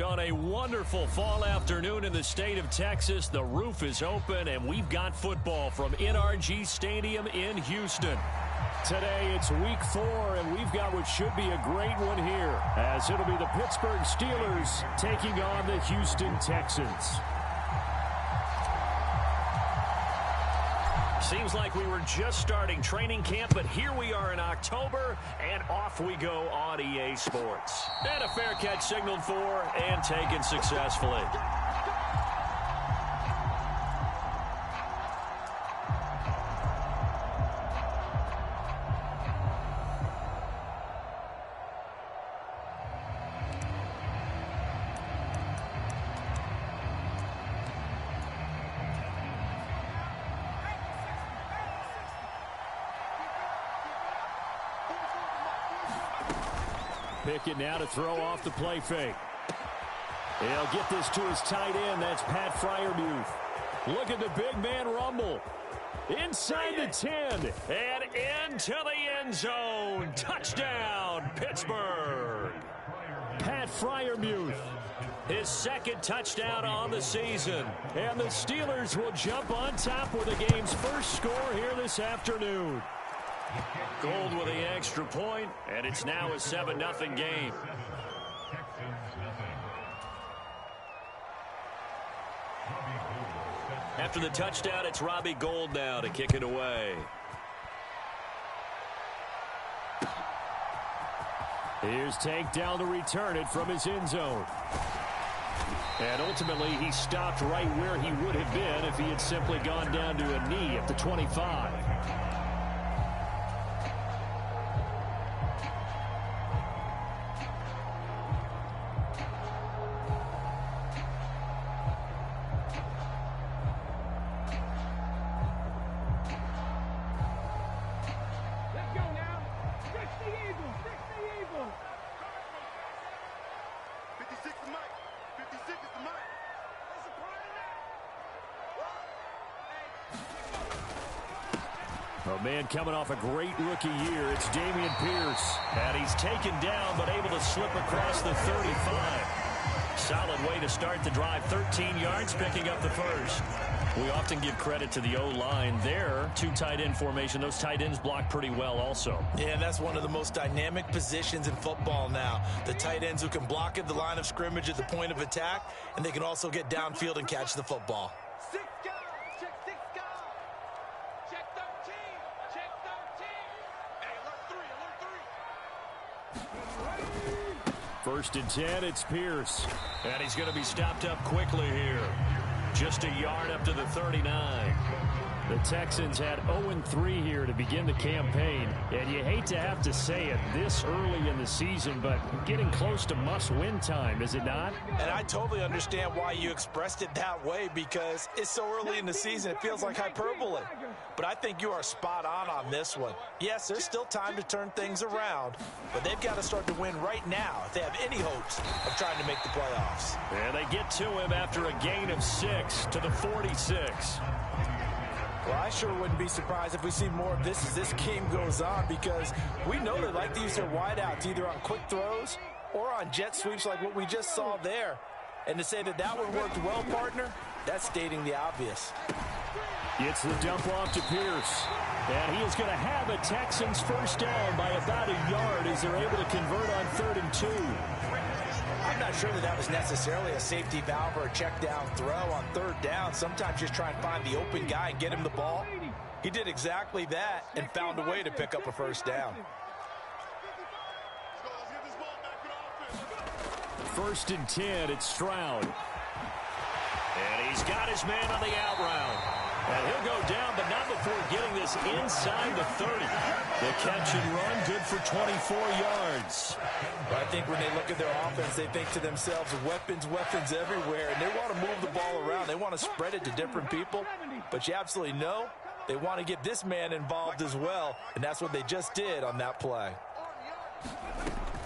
On a wonderful fall afternoon in the state of Texas, the roof is open, and we've got football from NRG Stadium in Houston. Today, it's week 4, and we've got what should be a great one here, as it'll be the Pittsburgh Steelers taking on the Houston Texans. Seems like we were just starting training camp, but here we are in October, and off we go on EA Sports. And a fair catch signaled for and taken successfully. Pickett now to throw off the play fake. He'll get this to his tight end. That's Pat Freiermuth. Look at the big man rumble. Inside the 10 and into the end zone. Touchdown, Pittsburgh. Pat Freiermuth, his second touchdown on the season. And the Steelers will jump on top with the game's first score here this afternoon. Gold with the extra point, and it's now a 7-0 game. After the touchdown, it's Robbie Gould now to kick it away. Here's Tank down to return it from his end zone. And ultimately, he stopped right where he would have been if he had simply gone down to a knee at the 25. A man coming off a great rookie year, it's Dameon Pierce. And he's taken down, but able to slip across the 35. Solid way to start the drive, 13 yards, picking up the first. We often give credit to the O-line there. 2 tight end formation. Those tight ends block pretty well also. Yeah, that's one of the most dynamic positions in football now. The tight ends who can block at the line of scrimmage at the point of attack, and they can also get downfield and catch the football. First and 10, it's Pierce. And he's going to be stopped up quickly here. Just a yard up to the 39. The Texans had 0-3 here to begin the campaign. And you hate to have to say it this early in the season, but getting close to must-win time, is it not? And I totally understand why you expressed it that way, because it's so early in the season, it feels like hyperbole. But I think you are spot on this one. Yes, there's still time to turn things around, but they've got to start to win right now if they have any hopes of trying to make the playoffs. And they get to him after a gain of 6 to the 46. Well, I sure wouldn't be surprised if we see more of this as this game goes on, because we know they like to use their wideouts either on quick throws or on jet sweeps like what we just saw there. And to say that that one worked well, partner, that's stating the obvious. It's the dump off to Pierce. And he is going to have a Texans first down by about a yard as they're able to convert on 3rd and 2. I'm not sure that was necessarily a safety valve or a check down throw on 3rd down. Sometimes just try and find the open guy and get him the ball. He did exactly that and found a way to pick up a first down. 1st and 10, it's Stroud. And he's got his man on the out route. And he'll go down, but not before getting this inside the 30. The catch and run, good for 24 yards. But I think when they look at their offense, they think to themselves, weapons, weapons everywhere. And they want to move the ball around. They want to spread it to different people. But you absolutely know they want to get this man involved as well. And that's what they just did on that play.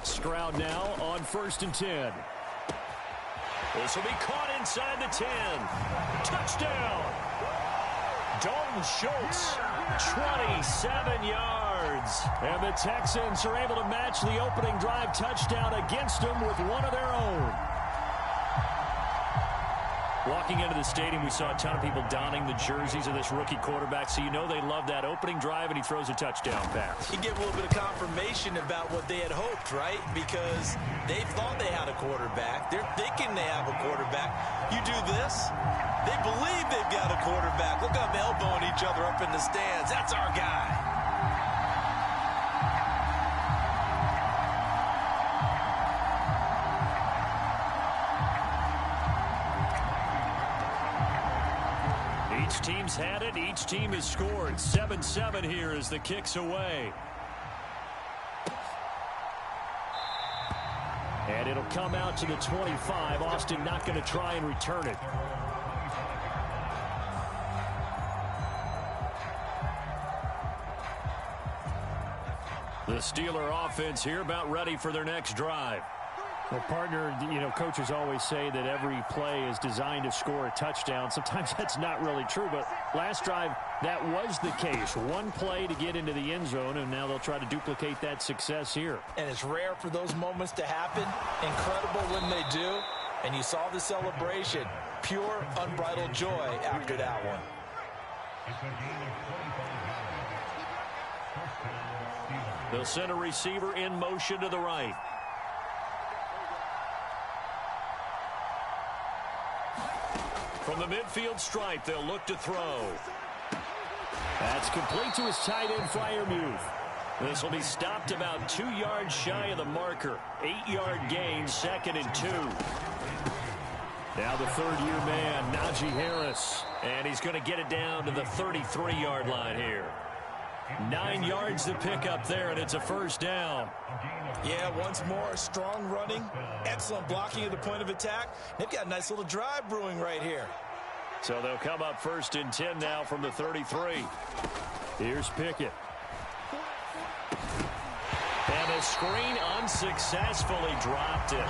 Stroud now on 1st and 10. This will be caught inside the 10. Touchdown! Dalton Schultz, 27 yards. And the Texans are able to match the opening drive touchdown against them with one of their own. Walking into the stadium, we saw a ton of people donning the jerseys of this rookie quarterback, so you know they love that opening drive, and he throws a touchdown pass. You get a little bit of confirmation about what they had hoped, right? Because they thought they had a quarterback. They're thinking they have a quarterback. You do this, they believe they've got a quarterback. Look at them elbowing each other up in the stands. That's our guy. Each team's had it. Each team has scored. 7-7 here as the kick's away. And it'll come out to the 25. Austin not going to try and return it. The Steeler offense here about ready for their next drive. Well, partner, coaches always say that every play is designed to score a touchdown. Sometimes that's not really true, but last drive, that was the case. One play to get into the end zone, and now they'll try to duplicate that success here. And it's rare for those moments to happen. Incredible when they do. And you saw the celebration. Pure, unbridled joy after that one. They'll send a receiver in motion to the right. From the midfield stripe, they'll look to throw. That's complete to his tight end, Freiermuth. This will be stopped about 2 yards shy of the marker. 8-yard gain, 2nd and 2. Now the third-year man, Najee Harris. And he's going to get it down to the 33-yard line here. 9 yards to pick up there, and it's a first down. Yeah, once more, strong running, excellent blocking at the point of attack. They've got a nice little drive brewing right here. So they'll come up 1st and 10 now from the 33. Here's Pickett. And a screen unsuccessfully dropped it.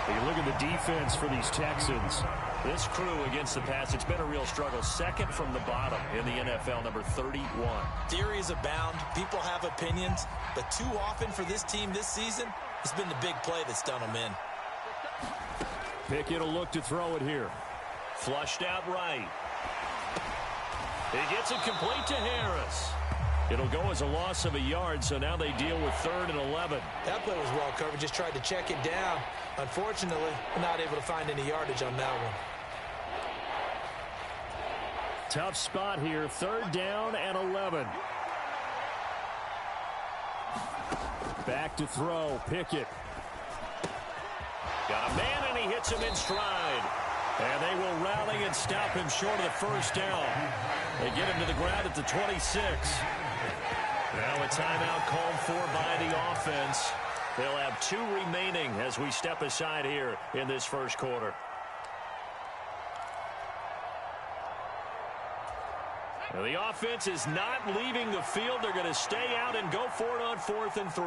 You look at the defense for these Texans. This crew against the pass, it's been a real struggle. 2nd from the bottom in the NFL, number 31. Theories abound. People have opinions. But too often for this team this season, it's been the big play that's done them in. Pickett will look to throw it here. Flushed out right. He gets it complete to Harris. It'll go as a loss of a yard, so now they deal with 3rd and 11. That play was well covered. Just tried to check it down. Unfortunately, not able to find any yardage on that one. Tough spot here. 3rd down and 11. Back to throw. Pickett. Got a man, and he hits him in stride. And they will rally and stop him short of the first down. They get him to the ground at the 26. Now a timeout called for by the offense. They'll have 2 remaining as we step aside here in this first quarter. Now the offense is not leaving the field. They're going to stay out and go for it on 4th and 3.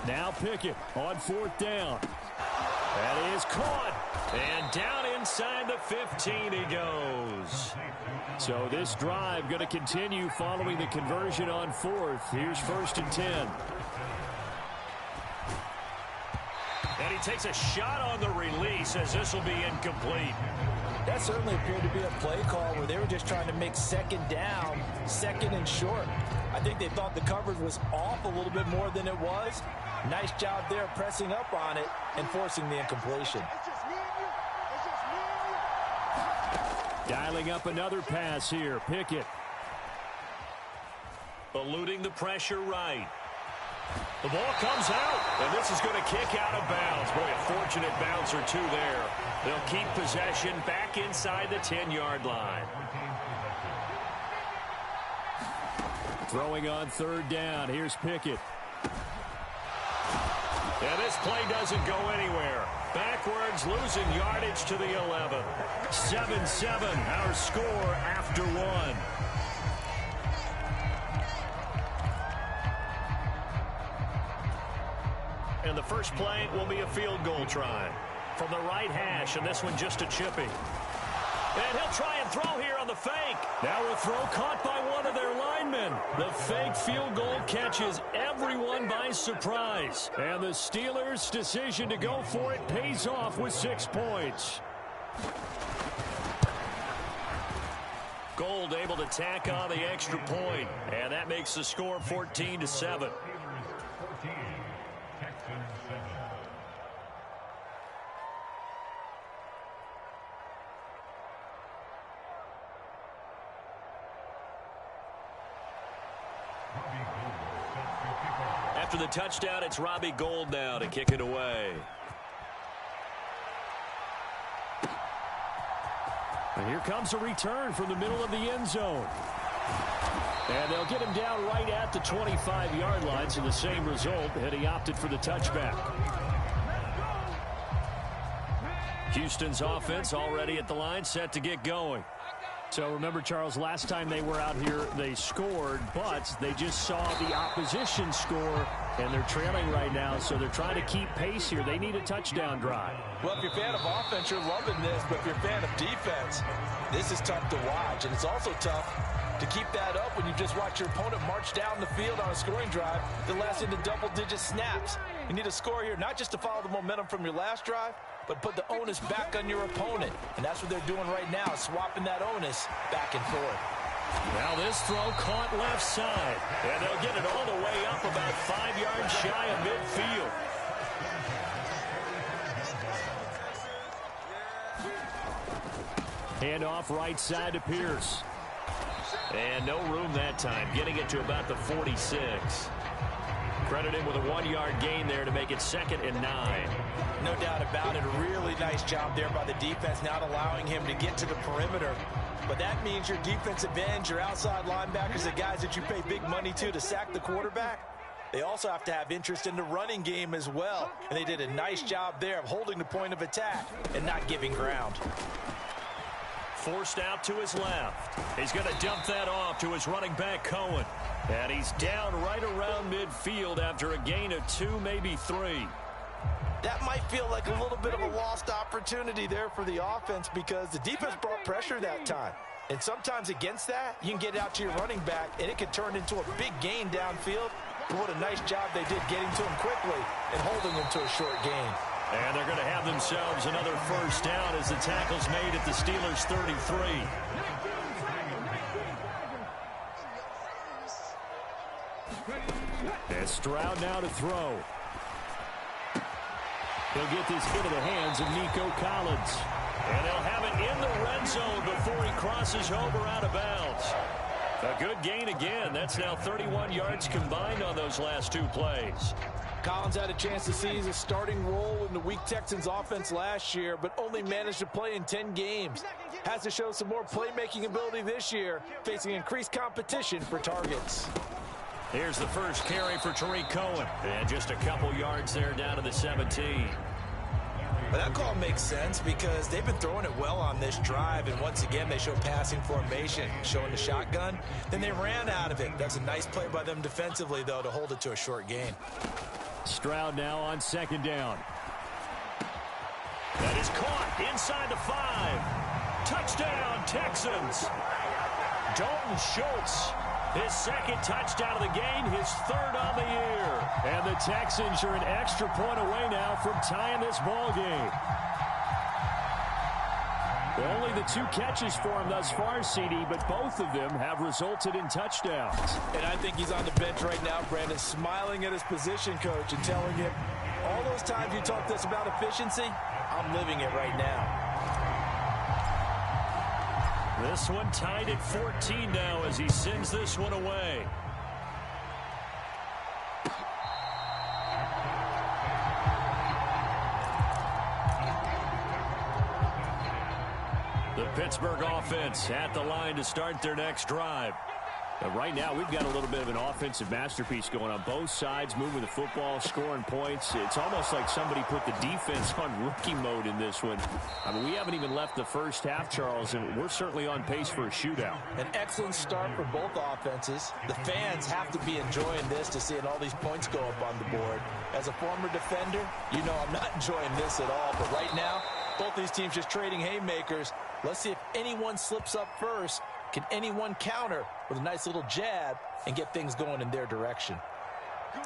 Now Pickett on 4th down. That is caught. And down inside the 15 he goes. So this drive going to continue following the conversion on 4th. Here's 1st and 10. And he takes a shot on the release as this will be incomplete. That certainly appeared to be a play call where they were just trying to make 2nd down, 2nd and short. I think they thought the coverage was off a little bit more than it was. Nice job there pressing up on it and forcing the incompletion. Dialing up another pass here. Pickett. Eluding the pressure right. The ball comes out, and this is going to kick out of bounds. Boy, a fortunate bounce or 2 there. They'll keep possession back inside the 10-yard line. Throwing on 3rd down. Here's Pickett. And this play doesn't go anywhere. Backwards, losing yardage to the 11. 7-7, our score after 1. And the first play will be a field goal try from the right hash, and this one just a chippy. And he'll try and throw here on the fake. Now a throw caught by one of their linemen. The fake field goal catches everyone by surprise. And the Steelers' decision to go for it pays off with 6 points. Gold able to tack on the extra point, and that makes the score 14-7. After the touchdown, it's Robbie Gould now to kick it away. And here comes a return from the middle of the end zone. And they'll get him down right at the 25-yard line, so the same result, and he opted for the touchback. Houston's offense already at the line, set to get going. So remember, Charles, last time they were out here, they scored, but they just saw the opposition score, and they're trailing right now, so they're trying to keep pace here. They need a touchdown drive. Well, if you're a fan of offense, you're loving this, but if you're a fan of defense, this is tough to watch, and it's also tough to keep that up when you just watch your opponent march down the field on a scoring drive that lasts into double-digit snaps. You need a score here, not just to follow the momentum from your last drive, but put the onus back on your opponent. And that's what they're doing right now, swapping that onus back and forth. Now this throw caught left side. And they'll get it all the way up about 5 yards shy of midfield. Handoff right side to Pierce. And no room that time, getting it to about the 46. Credit him with a 1-yard gain there to make it 2nd and 9. No doubt about it. A really nice job there by the defense, not allowing him to get to the perimeter. But that means your defensive ends, your outside linebackers, the guys that you pay big money to sack the quarterback, they also have to have interest in the running game as well. And they did a nice job there of holding the point of attack and not giving ground. Forced out to his left. He's going to dump that off to his running back, Cohen. And he's down right around midfield after a gain of 2, maybe 3. That might feel like a little bit of a lost opportunity there for the offense because the defense brought pressure that time. And sometimes against that, you can get out to your running back, and it could turn into a big gain downfield. But what a nice job they did getting to him quickly and holding him to a short gain. And they're going to have themselves another first down as the tackle's made at the Steelers' 33. And Stroud now to throw. He'll get this into the hands of Nico Collins. And they'll have it in the red zone before he crosses over out of bounds. A good gain again. That's now 31 yards combined on those last 2 plays. Collins had a chance to seize a starting role in the weak Texans offense last year, but only managed to play in 10 games. Has to show some more playmaking ability this year, facing increased competition for targets. Here's the first carry for Tariq Cohen. And just a couple yards there down to the 17. But that call makes sense because they've been throwing it well on this drive, and once again they show passing formation, showing the shotgun. Then they ran out of it. That's a nice play by them defensively, though, to hold it to a short gain. Stroud now on 2nd down. That is caught inside the 5. Touchdown, Texans. Dalton Schultz, his 2nd touchdown of the game, his 3rd on the year. And the Texans are an extra point away now from tying this ball game. Only the 2 catches for him thus far, CD, but both of them have resulted in touchdowns. And I think he's on the bench right now, Brandon, smiling at his position coach and telling him, all those times you talked to us about efficiency, I'm living it right now. This one tied at 14 now as he sends this one away. The Pittsburgh offense at the line to start their next drive. But right now, we've got a little bit of an offensive masterpiece going on both sides, moving the football, scoring points. It's almost like somebody put the defense on rookie mode in this one. I mean, we haven't even left the first half, Charles, and we're certainly on pace for a shootout. An excellent start for both offenses. The fans have to be enjoying this to seeing all these points go up on the board. As a former defender, you know I'm not enjoying this at all. But right now, both these teams just trading haymakers. Let's see if anyone slips up first. Can anyone counter with a nice little jab and get things going in their direction?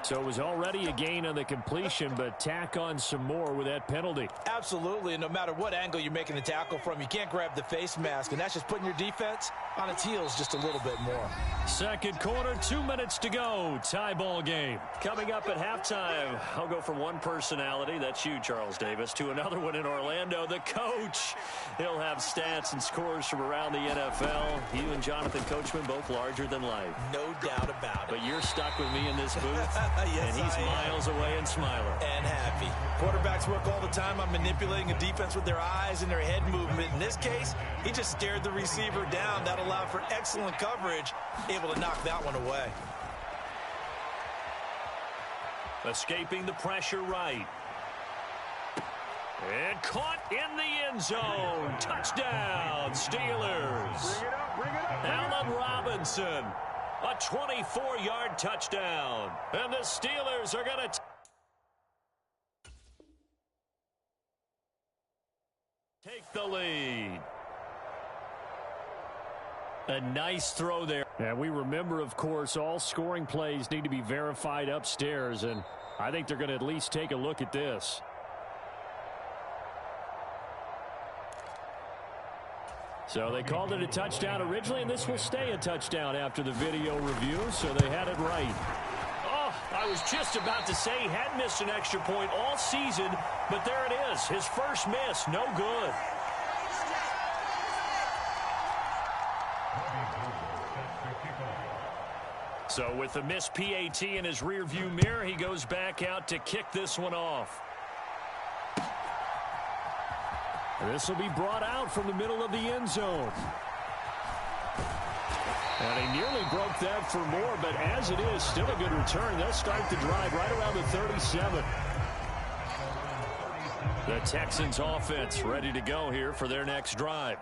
So it was already a gain on the completion, but tack on some more with that penalty. Absolutely, and no matter what angle you're making the tackle from, you can't grab the face mask, and that's just putting your defense on its heels just a little bit more. Second quarter, 2 minutes to go. Tie ball game. Coming up at halftime, I'll go from one personality, that's you, Charles Davis, to another one in Orlando, the coach. He'll have stats and scores from around the NFL. You and Jonathan Coachman both larger than life. No doubt about it. But you're stuck with me in this booth, yes, and he's miles away and smiling. And happy. Quarterbacks work all the time on manipulating a defense with their eyes and their head movement. In this case, he just stared the receiver down. That allowed for excellent coverage, able to knock that one away. Escaping the pressure right. And caught in the end zone. Touchdown, Steelers. Allen Robinson. A 24-yard touchdown. And the Steelers are going to take the lead. A nice throw there. And we remember, of course, all scoring plays need to be verified upstairs, and I think they're going to at least take a look at this. So they called it a touchdown originally, and this will stay a touchdown after the video review, so they had it right. Oh, I was just about to say he had missed an extra point all season, but there it is. His first miss, no good. So with the missed PAT in his rearview mirror, he goes back out to kick this one off. This will be brought out from the middle of the end zone. And he nearly broke that for more, but as it is, still a good return. They'll start the drive right around the 37. The Texans offense ready to go here for their next drive.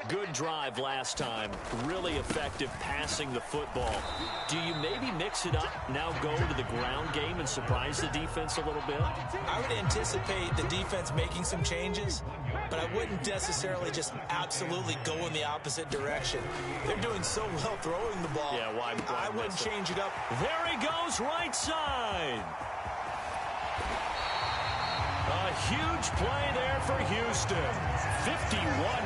Good drive last time. Really effective passing the football. Do you maybe mix it up, now go to the ground game and surprise the defense a little bit? I would anticipate the defense making some changes, but I wouldn't necessarily just absolutely go in the opposite direction. They're doing so well throwing the ball. Yeah, why I wouldn't change it up. There he goes, right side. A huge play there for Houston. 51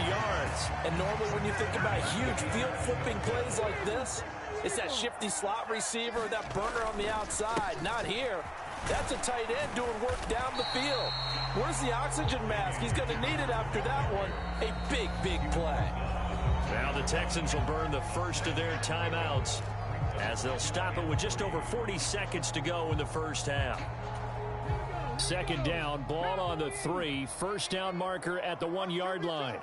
yards. And normal when you think about huge field flipping plays like this, it's that shifty slot receiver, that burner on the outside. Not here. That's a tight end doing work down the field. Where's the oxygen mask? He's going to need it after that one. A big, big play. Now the Texans will burn the first of their timeouts as they'll stop it with just over 40 seconds to go in the first half. Second down, ball on the 3. First down marker at the 1-yard line.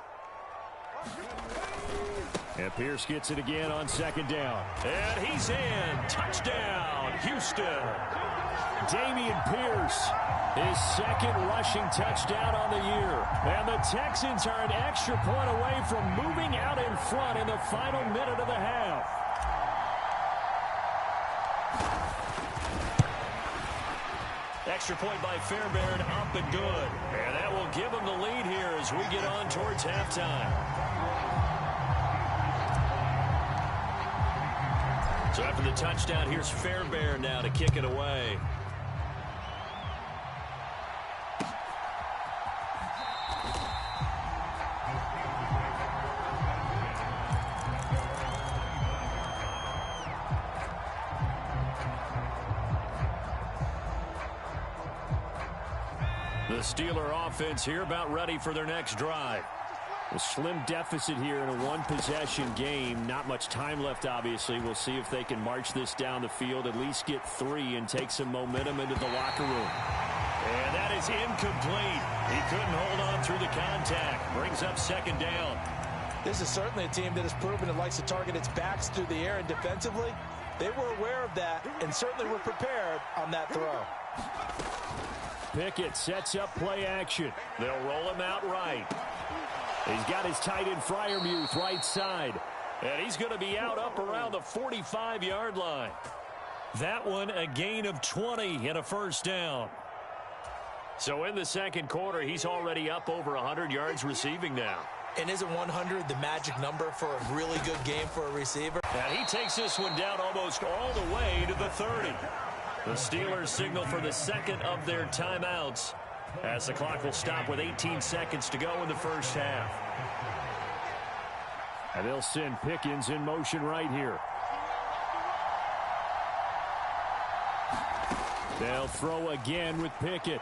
And Pierce gets it again on second down. And he's in. Touchdown, Houston. Dameon Pierce, his second rushing touchdown on the year. And the Texans are an extra point away from moving out in front in the final minute of the half. Extra point by Fairbairn, up and good. And that will give them the lead here as we get on towards halftime. So after the touchdown, here's Fairbairn now to kick it away. The Steeler offense here about ready for their next drive. A slim deficit here in a one-possession game. Not much time left, obviously. We'll see if they can march this down the field, at least get 3 and take some momentum into the locker room. And that is incomplete. He couldn't hold on through the contact. Brings up second down. This is certainly a team that has proven it likes to target its backs through the air, and defensively, they were aware of that and certainly were prepared on that throw. Pickett sets up play action. They'll roll him out right. He's got his tight end Freiermuth right side. And he's going to be out up around the 45-yard line. That one a gain of 20 and a first down. So in the second quarter, he's already up over 100 yards receiving now. And isn't 100 the magic number for a really good game for a receiver? And he takes this one down almost all the way to the 30. The Steelers signal for the second of their timeouts as the clock will stop with 18 seconds to go in the first half. And they'll send Pickens in motion right here. They'll throw again with Pickett.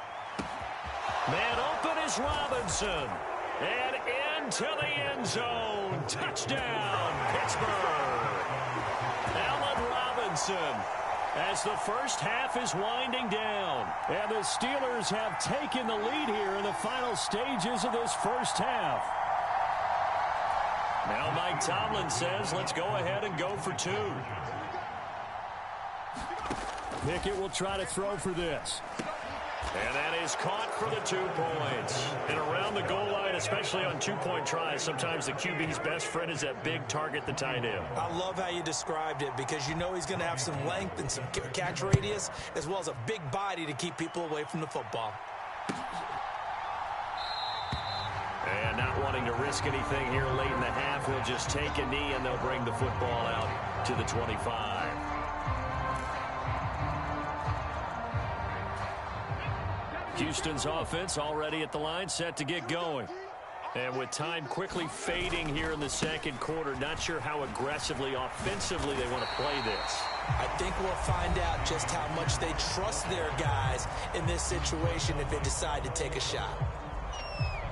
Man open is Robinson. And into the end zone. Touchdown, Pittsburgh. Allen Robinson. As the first half is winding down. And the Steelers have taken the lead here in the final stages of this first half. Now Mike Tomlin says, let's go ahead and go for two. Pickett will try to throw for this. And that is caught for the 2 points. And around the goal line, especially on two-point tries, sometimes the QB's best friend is that big target, the tight end. I love how you described it because you know he's going to have some length and some catch radius as well as a big body to keep people away from the football. And not wanting to risk anything here late in the half, he'll just take a knee and they'll bring the football out to the 25. Houston's offense already at the line, set to get going. And with time quickly fading here in the second quarter, not sure how aggressively, offensively they want to play this. I think we'll find out just how much they trust their guys in this situation if they decide to take a shot.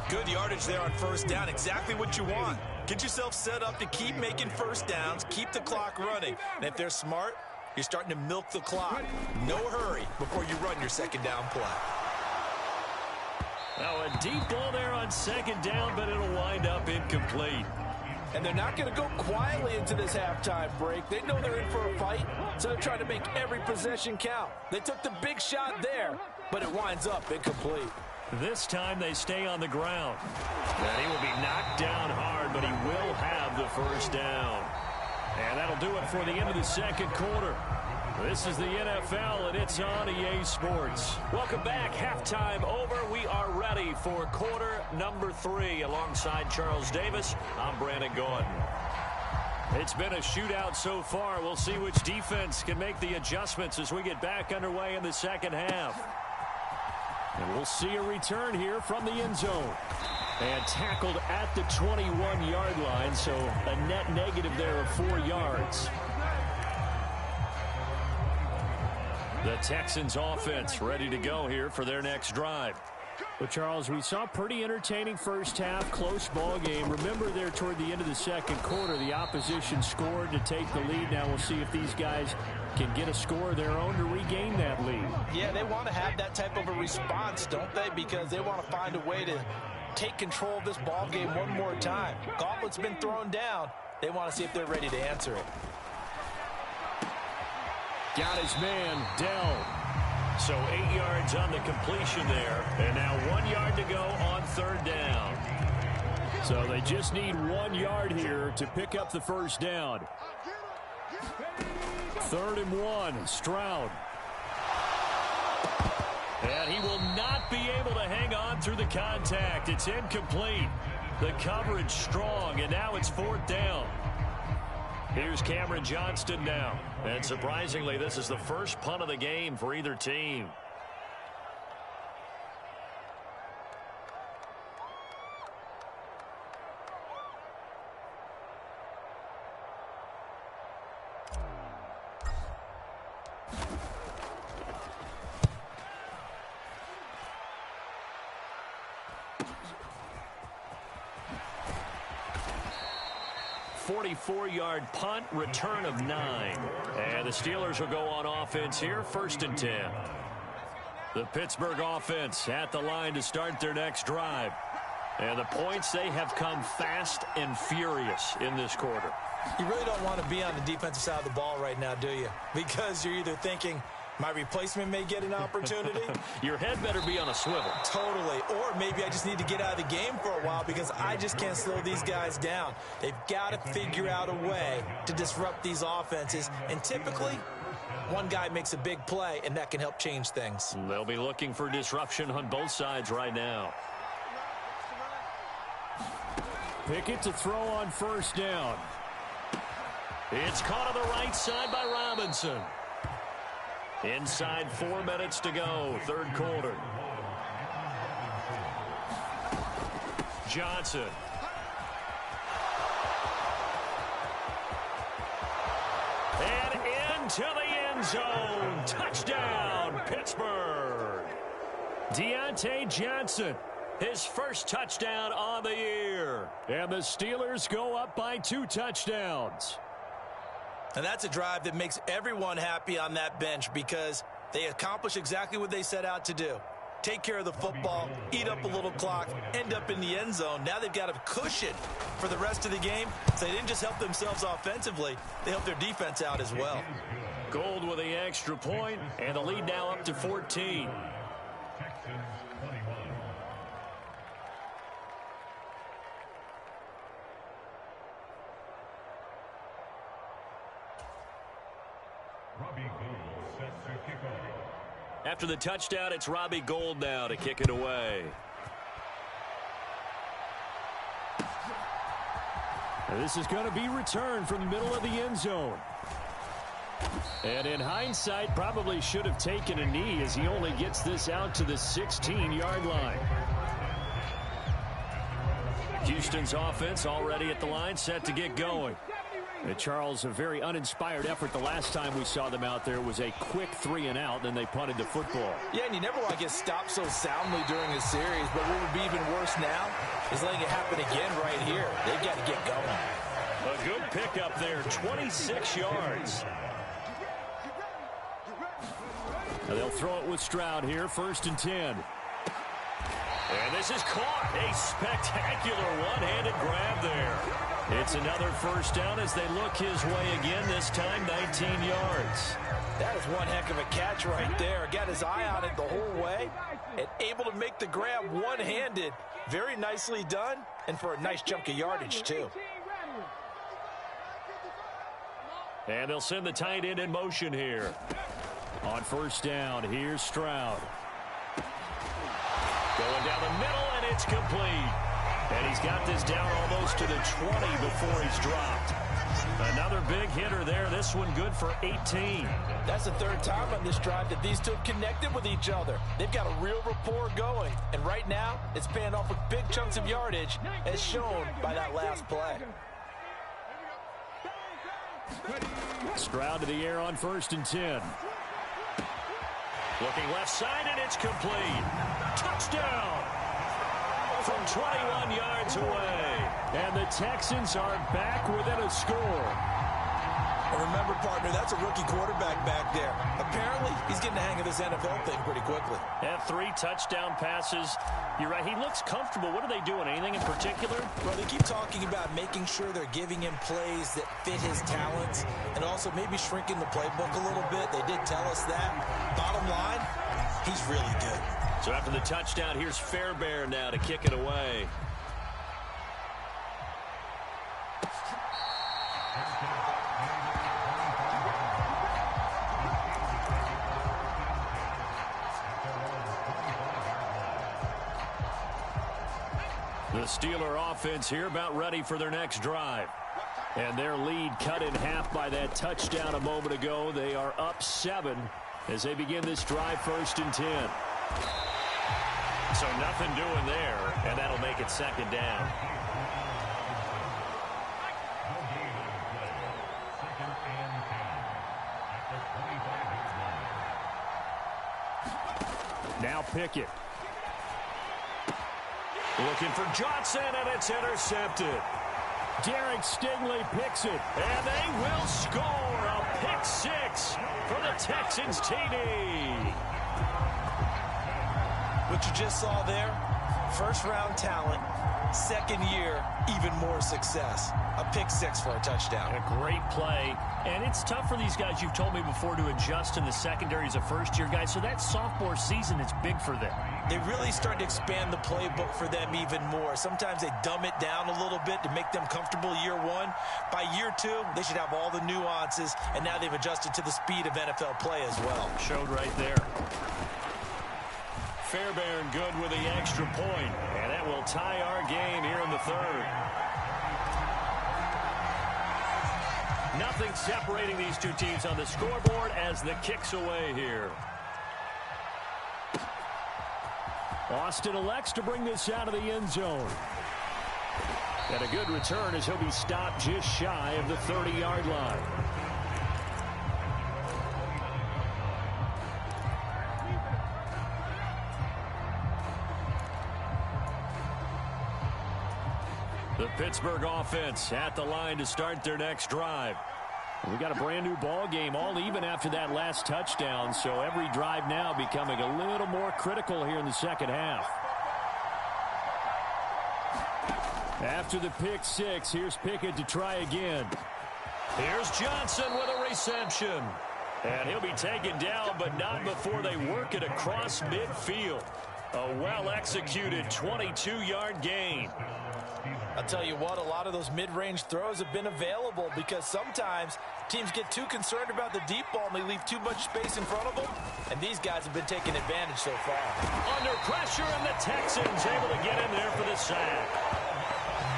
Good yardage there on first down. Exactly what you want. Get yourself set up to keep making first downs, keep the clock running. And if they're smart, you're starting to milk the clock. No hurry before you run your second down play. Now a deep ball there on second down, but it'll wind up incomplete. And they're not going to go quietly into this halftime break. They know they're in for a fight, so they're trying to make every possession count. They took the big shot there, but it winds up incomplete. This time they stay on the ground. And he will be knocked down hard, but he will have the first down. And that'll do it for the end of the second quarter. This is the NFL, and it's on EA Sports. Welcome back. Halftime over. We are ready for quarter number 3. Alongside Charles Davis, I'm Brandon Gordon. It's been a shootout so far. We'll see which defense can make the adjustments as we get back underway in the second half. And we'll see a return here from the end zone. And tackled at the 21-yard line, so a net negative there of 4 yards. The Texans offense ready to go here for their next drive. But, Charles, we saw a pretty entertaining first half, close ball game. Remember there toward the end of the second quarter, the opposition scored to take the lead. Now we'll see if these guys can get a score of their own to regain that lead. Yeah, they want to have that type of a response, don't they? Because they want to find a way to take control of this ball game one more time. Gauntlet's been thrown down. They want to see if they're ready to answer it. Got his man, Dell. So 8 yards on the completion there. And now 1 yard to go on third down. So they just need 1 yard here to pick up the first down. 3rd and 1, Stroud. And he will not be able to hang on through the contact. It's incomplete. The coverage strong, and now it's 4th down. Here's Cameron Johnston now. And surprisingly, this is the first punt of the game for either team. Four-yard punt, return of 9. And the Steelers will go on offense here, 1st and 10. The Pittsburgh offense at the line to start their next drive. And the points, they have come fast and furious in this quarter. You really don't want to be on the defensive side of the ball right now, do you? Because you're either thinking, my replacement may get an opportunity. Your head better be on a swivel. Totally. Or maybe I just need to get out of the game for a while because I just can't slow these guys down. They've got to figure out a way to disrupt these offenses. And typically, one guy makes a big play, and that can help change things. They'll be looking for disruption on both sides right now. Pickett to throw on 1st down. It's caught on the right side by Robinson. Inside 4 minutes to go, third quarter. Johnson. And into the end zone. Touchdown, Pittsburgh. Deontay Johnson, his first touchdown on the year. And the Steelers go up by 2 touchdowns. And that's a drive that makes everyone happy on that bench because they accomplish exactly what they set out to do. Take care of the football, eat up a little clock, end up in the end zone. Now they've got a cushion for the rest of the game. So they didn't just help themselves offensively, they helped their defense out as well. Gold with the extra point, and the lead now up to 14. After the touchdown, it's Robbie Gould now to kick it away. And this is going to be returned from the middle of the end zone. And in hindsight, probably should have taken a knee as he only gets this out to the 16-yard line. Houston's offense already at the line, set to get going. And Charles, a very uninspired effort the last time we saw them out there. Was a quick 3-and-out, then they punted the football. Yeah, and you never want to get stopped so soundly during a series, but what would be even worse now is letting it happen again right here. They've got to get going. A good pickup there, 26 yards. Now they'll throw it with Stroud here, 1st and 10. And this is caught. A spectacular one-handed grab there. It's another first down as they look his way again, this time 19 yards. That is one heck of a catch right there. Got his eye on it the whole way and able to make the grab one-handed. Very nicely done, and for a nice chunk of yardage, too. And they'll send the tight end in motion here. On 1st down, here's Stroud. Going down the middle, and it's complete. And he's got this down almost to the 20 before he's dropped. Another big hitter there. This one good for 18. That's the 3rd time on this drive that these two have connected with each other. They've got a real rapport going. And right now, it's paying off with big chunks of yardage, as shown by that last play. Stroud to the air on 1st and 10. Looking left side, and it's complete. Touchdown! From 21 yards away. And the Texans are back within a score. And remember, partner, that's a rookie quarterback back there. Apparently, he's getting the hang of this NFL thing pretty quickly. And 3 touchdown passes. You're right, he looks comfortable. What are they doing? Anything in particular? Well, they keep talking about making sure they're giving him plays that fit his talents and also maybe shrinking the playbook a little bit. They did tell us that. Bottom line, he's really good. So after the touchdown, here's Fairbairn now to kick it away. The Steeler offense here about ready for their next drive. And their lead cut in half by that touchdown a moment ago. They are up 7 as they begin this drive, 1st and 10. So nothing doing there, and that'll make it 2nd down. Now Pickett. Looking for Johnson, and it's intercepted. Derek Stingley picks it. And they will score a pick 6 for the Texans TD. What you just saw there, 1st-round talent, 2nd year, even more success. A pick 6 for a touchdown. A great play. And it's tough for these guys, you've told me before, to adjust in the secondary as a first-year guy. So that sophomore season is big for them. They really start to expand the playbook for them even more. Sometimes they dumb it down a little bit to make them comfortable year 1. By year 2, they should have all the nuances, and now they've adjusted to the speed of NFL play as well. Showed right there. Fairbairn good with the extra point, and that will tie our game here in the 3rd. Nothing separating these two teams on the scoreboard as the kick's away here. Austin elects to bring this out of the end zone. And a good return as he'll be stopped just shy of the 30-yard line. The Pittsburgh offense at the line to start their next drive. We got a brand new ball game, all even after that last touchdown, so every drive now becoming a little more critical here in the second half. After the pick six, here's Pickett to try again. Here's Johnson with a reception. And he'll be taken down, but not before they work it across midfield. A well-executed 22-yard gain. I'll tell you what, a lot of those mid-range throws have been available because sometimes teams get too concerned about the deep ball and they leave too much space in front of them, and these guys have been taking advantage so far. Under pressure, and the Texans able to get in there for the sack.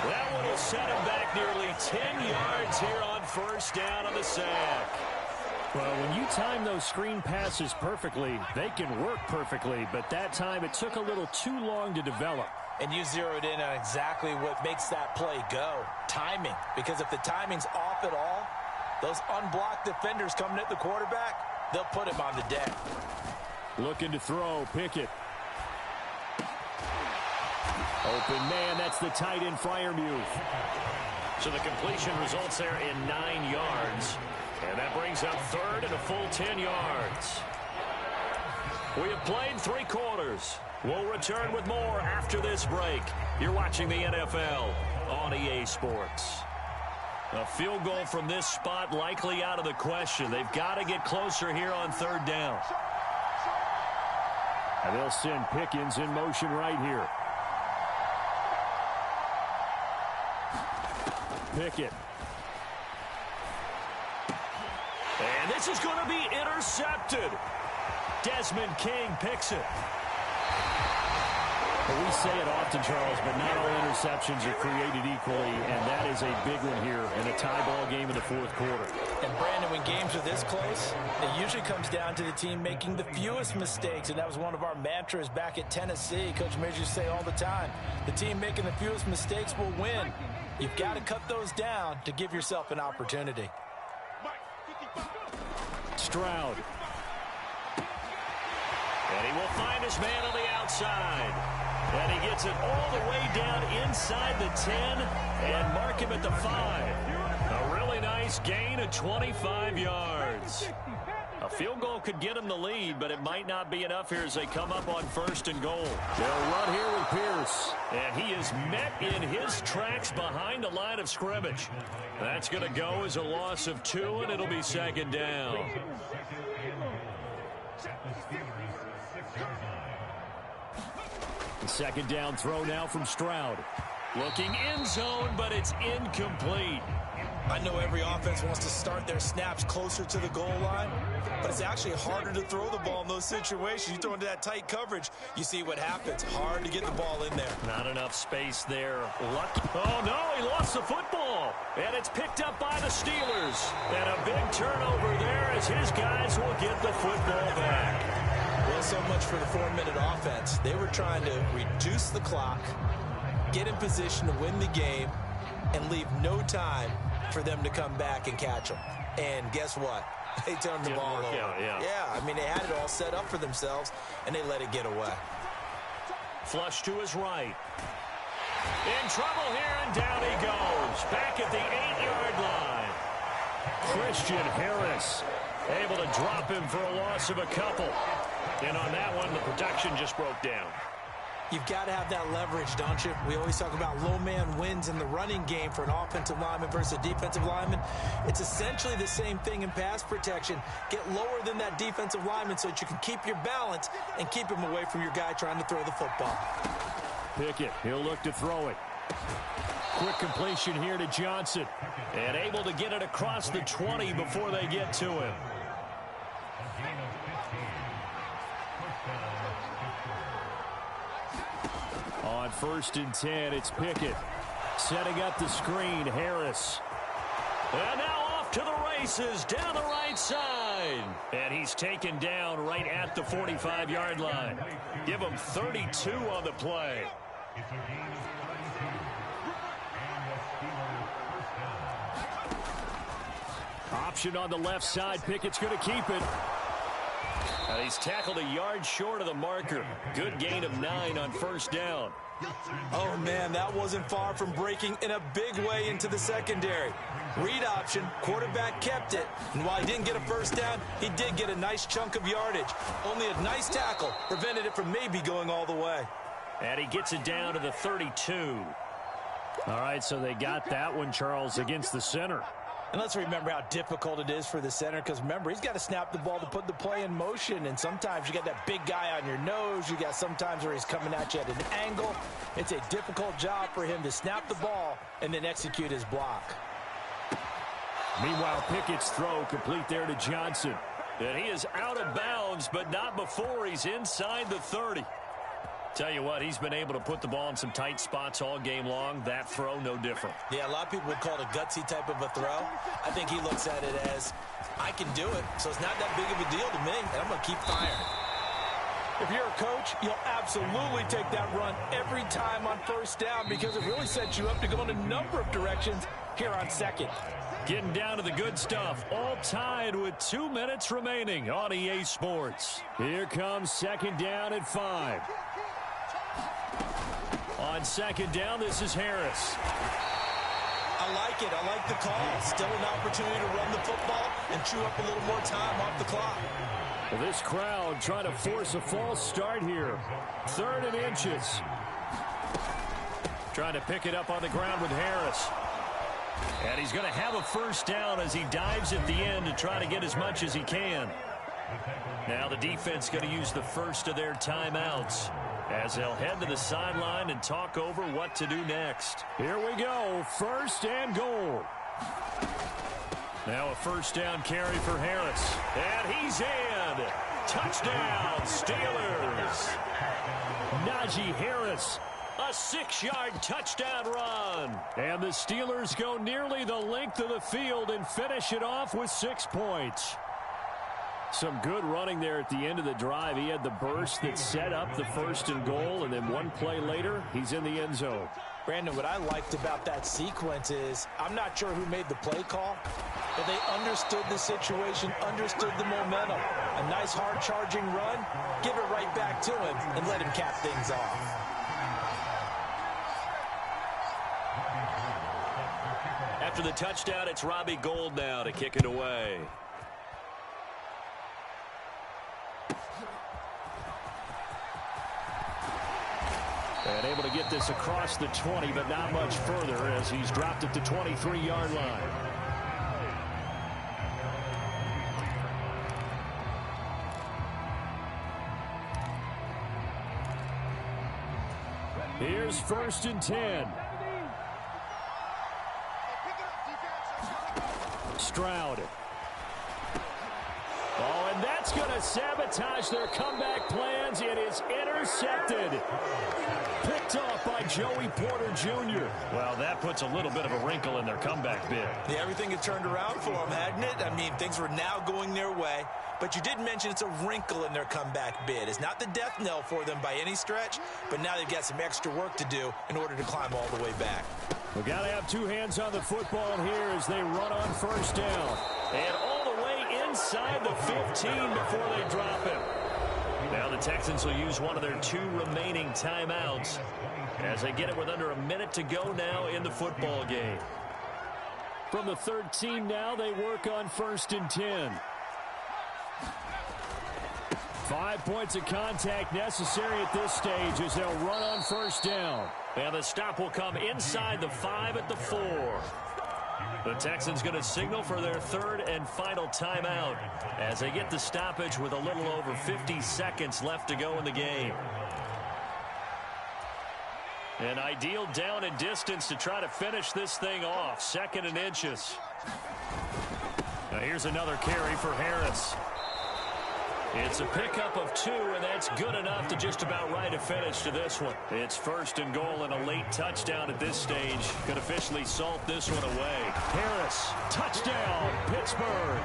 That one will set him back nearly 10 yards here on first down on the sack. Well, when you time those screen passes perfectly, they can work perfectly, but that time it took a little too long to develop. And you zeroed in on exactly what makes that play go. Timing. Because if the timing's off at all, those unblocked defenders coming at the quarterback, they'll put him on the deck. Looking to throw, Pickett. Open man, that's the tight end Freiermuth. So the completion results there in 9 yards. And that brings up third and a full 10 yards. We have played 3 quarters. We'll return with more after this break. You're watching the NFL on EA Sports. A field goal from this spot likely out of the question. They've got to get closer here on third down. And they'll send Pickens in motion right here. Pickett. And this is going to be intercepted. Desmond King picks it. Well, we say it often, Charles, but not all interceptions are created equally, and that is a big one here in a tie ball game in the fourth quarter. And, Brandon, when games are this close, it usually comes down to the team making the fewest mistakes, and that was one of our mantras back at Tennessee. Coach Majors used to say all the time, the team making the fewest mistakes will win. You've got to cut those down to give yourself an opportunity. Stroud. And he will find his man on the outside. And he gets it all the way down inside the 10 and mark him at the 5. A really nice gain of 25 yards. A field goal could get him the lead, but it might not be enough here as they come up on first and goal. They'll run here with Pierce. And he is met in his tracks behind the line of scrimmage. That's going to go as a loss of 2, and it'll be second down. The second down throw now from Stroud. Looking end zone, but it's incomplete. I know every offense wants to start their snaps closer to the goal line, but it's actually harder to throw the ball in those situations. You throw into that tight coverage, you see what happens. Hard to get the ball in there. Not enough space there. Lucky. Oh, no, he lost the football. And it's picked up by the Steelers. And a big turnover there as his guys will get the football back. Well, so much for the 4-minute offense. They were trying to reduce the clock, get in position to win the game, and leave no time for them to come back and catch them. And guess what? They turned the ball over. Yeah, I mean, they had it all set up for themselves, and they let it get away. Flush to his right. In trouble here, and down he goes. Back at the 8-yard line. Christian Harris able to drop him for a loss of a couple. And on that one, the protection just broke down. You've got to have that leverage, don't you? We always talk about low man wins in the running game for an offensive lineman versus a defensive lineman. It's essentially the same thing in pass protection. Get lower than that defensive lineman so that you can keep your balance and keep him away from your guy trying to throw the football. Pickett, he'll look to throw it. Quick completion here to Johnson. And able to get it across the 20 before they get to him. On 1st and 10, it's Pickett. Setting up the screen, Harris. And now off to the races down the right side. And he's taken down right at the 45-yard line. Give him 32 on the play. Option on the left side. Pickett's going to keep it. He's tackled a yard short of the marker. Good gain of 9 on first down. Oh, man, that wasn't far from breaking in a big way into the secondary. Read option, quarterback kept it, and while he didn't get a first down, he did get a nice chunk of yardage. Only a nice tackle prevented it from maybe going all the way. And he gets it down to the 32. All right, so they got that one, Charles, against the center. And let's remember how difficult it is for the center, because remember, he's got to snap the ball to put the play in motion, and sometimes you got that big guy on your nose. You got sometimes where he's coming at you at an angle. It's a difficult job for him to snap the ball and then execute his block. Meanwhile, Pickett's throw complete there to Johnson. And he is out of bounds, but not before he's inside the 30. Tell you what, he's been able to put the ball in some tight spots all game long. That throw, no different. Yeah, a lot of people would call it a gutsy type of a throw. I think he looks at it as, I can do it, so it's not that big of a deal to me, and I'm going to keep firing. If you're a coach, you'll absolutely take that run every time on first down because it really sets you up to go in a number of directions here on second. Getting down to the good stuff. All tied with 2 minutes remaining on EA Sports. Here comes second down at 5. On second down, this is Harris. I like it. I like the call. Still an opportunity to run the football and chew up a little more time off the clock. Well, this crowd trying to force a false start here. 3rd and inches. Trying to pick it up on the ground with Harris. And he's going to have a first down as he dives at the end to try to get as much as he can. Now the defense going to use the first of their timeouts as they'll head to the sideline and talk over what to do next. Here we go, 1st and goal. Now a first down carry for Harris. And he's in. Touchdown, Steelers. Najee Harris, a 6-yard touchdown run. And the Steelers go nearly the length of the field and finish it off with 6 points. Some good running there at the end of the drive. He had the burst that set up the 1st and goal, and then one play later, he's in the end zone. Brandon, what I liked about that sequence is I'm not sure who made the play call, but they understood the situation, understood the momentum. A nice hard-charging run, give it right back to him, and let him cap things off. After the touchdown, it's Robbie Gould now to kick it away. And able to get this across the 20, but not much further as he's dropped it to 23-yard line. Here's 1st and 10. Stroud. Oh, and that's going to sabotage their comeback plans. It is intercepted. Picked off by Joey Porter Jr. Well, that puts a little bit of a wrinkle in their comeback bid. Yeah, everything had turned around for them, hadn't it? I mean, things were now going their way. But you did mention it's a wrinkle in their comeback bid. It's not the death knell for them by any stretch, but now they've got some extra work to do in order to climb all the way back. We've got to have 2 hands on the football here as they run on first down. And all the way inside the 15 before they drop him. Now the Texans will use one of their 2 remaining timeouts as they get it with under a minute to go now in the football game. From the 13 now, they work on 1st and 10. 5 points of contact necessary at this stage as they'll run on first down. And the stop will come inside the 5 at the 4. The Texans going to signal for their 3rd and final timeout as they get the stoppage with a little over 50 seconds left to go in the game. An ideal down and distance to try to finish this thing off. 2nd and inches. Now here's another carry for Harris. It's a pickup of 2, and that's good enough to just about write a finish to this one. It's 1st and goal, and a late touchdown at this stage could officially salt this one away. Harris, touchdown, Pittsburgh.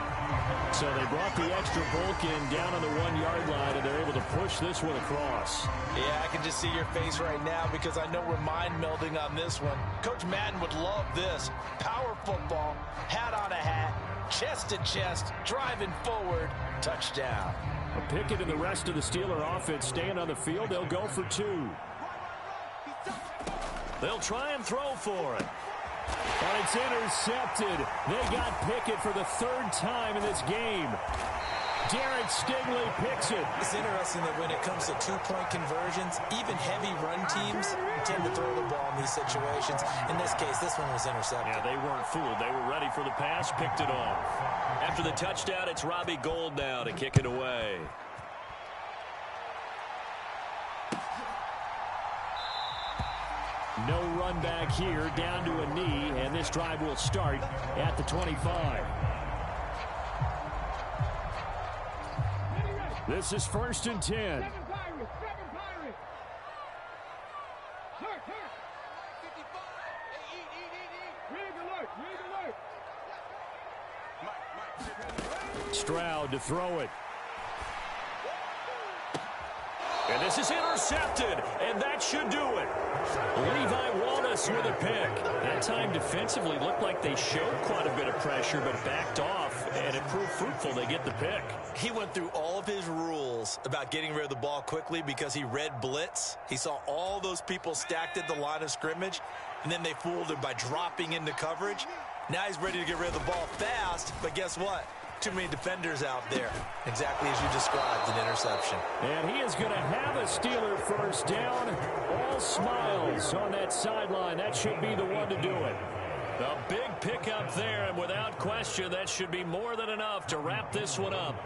So they brought the extra bulk in down on the 1-yard line, and they're able to push this one across. Yeah, I can just see your face right now because I know we're mind melding on this one. Coach Madden would love this. Power football, hat on a hat, chest to chest, driving forward, touchdown. Pickett and the rest of the Steeler offense staying on the field. They'll go for 2. They'll try and throw for it. And it's intercepted. They got Pickett for the 3rd time in this game. Derek Stingley picks it. It's interesting that when it comes to 2-point conversions, even heavy run teams tend to throw the ball in these situations. In this case, this one was intercepted. Yeah, they weren't fooled. They were ready for the pass, picked it off. After the touchdown, it's Robbie Gould now to kick it away. No run back here, down to a knee, and this drive will start at the 25. This is 1st and 10. Stroud to throw it. And this is intercepted, and that should do it. Levi Wallace with a pick. That time defensively looked like they showed quite a bit of pressure, but backed off, and it proved fruitful. They get the pick. He went through all of his rules about getting rid of the ball quickly because he read blitz. He saw all those people stacked at the line of scrimmage, and then they fooled him by dropping into coverage. Now he's ready to get rid of the ball fast, but guess what? Too many defenders out there. Exactly as you described, an interception. And he is going to have a Steeler 1st down. All smiles on that sideline. That should be the one to do it. A big pickup there, and without question, that should be more than enough to wrap this one up.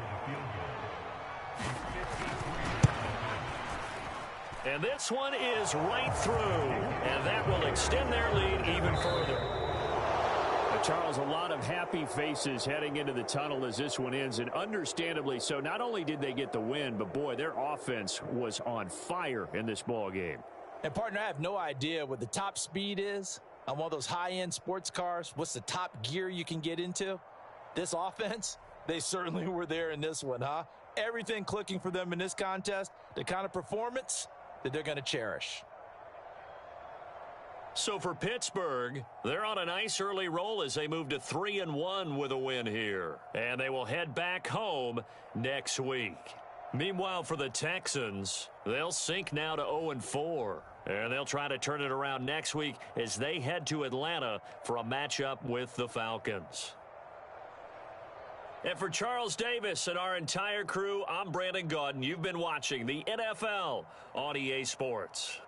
And this one is right through, and that will extend their lead even further. Charles, a lot of happy faces heading into the tunnel as this one ends, and understandably so. Not only did they get the win, but boy, their offense was on fire in this ball game. And partner, I have no idea what the top speed is on one of those high-end sports cars. What's the top gear you can get into? This offense, they certainly were there in this one, huh? Everything clicking for them in this contest, the kind of performance that they're going to cherish. So for Pittsburgh, they're on a nice early roll as they move to 3-1 with a win here. And they will head back home next week. Meanwhile, for the Texans, they'll sink now to 0-4. And they'll try to turn it around next week as they head to Atlanta for a matchup with the Falcons. And for Charles Davis and our entire crew, I'm Brandon Gaudin. You've been watching the NFL on EA Sports.